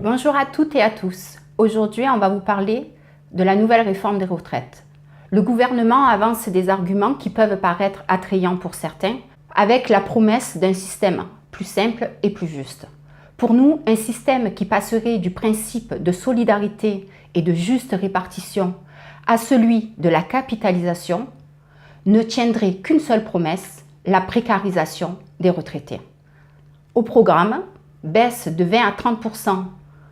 Bonjour à toutes et à tous. Aujourd'hui, on va vous parler de la nouvelle réforme des retraites. Le gouvernement avance des arguments qui peuvent paraître attrayants pour certains, avec la promesse d'un système plus simple et plus juste. Pour nous, un système qui passerait du principe de solidarité et de juste répartition à celui de la capitalisation ne tiendrait qu'une seule promesse, la précarisation des retraités. Au programme, baisse de 20 à 30%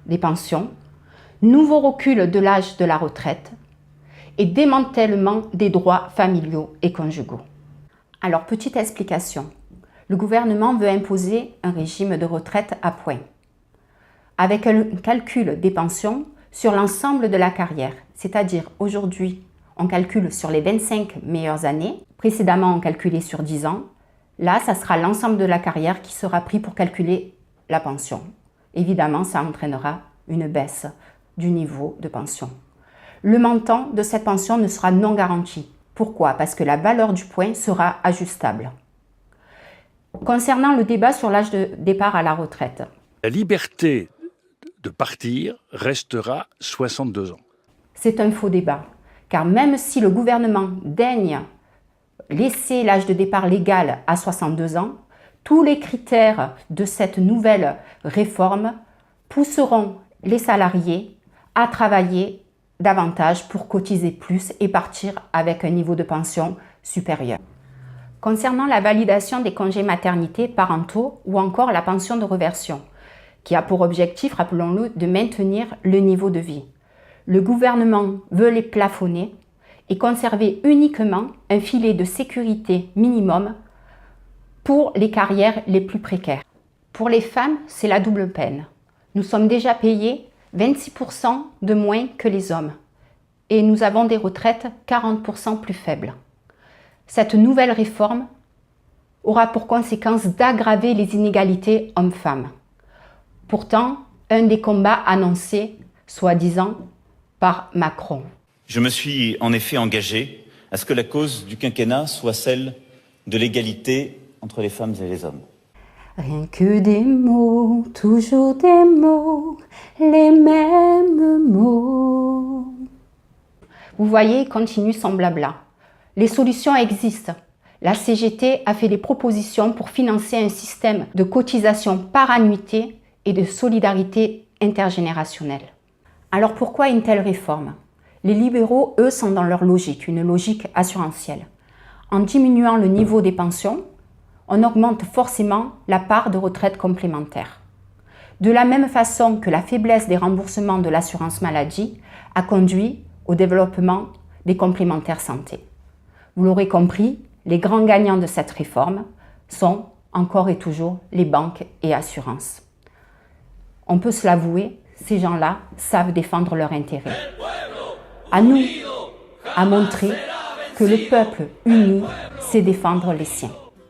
des pensions, nouveau recul de l'âge de la retraite et démantèlement des droits familiaux et conjugaux. Alors, petite explication. Le gouvernement veut imposer un régime de retraite à points, avec un calcul des pensions sur l'ensemble de la carrière. C'est-à-dire, aujourd'hui, on calcule sur les 25 meilleures années. Précédemment, on calculait sur 10 ans. Là, ça sera l'ensemble de la carrière qui sera pris pour calculer la pension. Évidemment, ça entraînera une baisse du niveau de pension. Le montant de cette pension ne sera non garanti. Pourquoi? Parce que la valeur du point sera ajustable. Concernant le débat sur l'âge de départ à la retraite. La liberté de partir restera 62 ans. C'est un faux débat, car même si le gouvernement daigne laisser l'âge de départ légal à 62 ans, tous les critères de cette nouvelle réforme pousseront les salariés à travailler davantage pour cotiser plus et partir avec un niveau de pension supérieur. Concernant la validation des congés maternité parentaux ou encore la pension de réversion, qui a pour objectif, rappelons-le, de maintenir le niveau de vie. Le gouvernement veut les plafonner et conserver uniquement un filet de sécurité minimum pour les carrières les plus précaires. Pour les femmes, c'est la double peine. Nous sommes déjà payés 26% de moins que les hommes et nous avons des retraites 40% plus faibles. Cette nouvelle réforme aura pour conséquence d'aggraver les inégalités hommes-femmes. Pourtant, un des combats annoncés, soi-disant, par Macron. Je me suis en effet engagé à ce que la cause du quinquennat soit celle de l'égalité entre les femmes et les hommes. Rien que des mots, toujours des mots, les mêmes mots. Vous voyez, il continue son blabla. Les solutions existent. La CGT a fait des propositions pour financer un système de cotisation par annuité et de solidarité intergénérationnelle. Alors pourquoi une telle réforme? Les libéraux, eux, sont dans leur logique, une logique assurantielle. En diminuant le niveau des pensions, on augmente forcément la part de retraite complémentaire. De la même façon que la faiblesse des remboursements de l'assurance maladie a conduit au développement des complémentaires santé. Vous l'aurez compris, les grands gagnants de cette réforme sont encore et toujours les banques et assurances. On peut se l'avouer, ces gens-là savent défendre leurs intérêts. À nous à montrer que le peuple uni sait défendre les siens.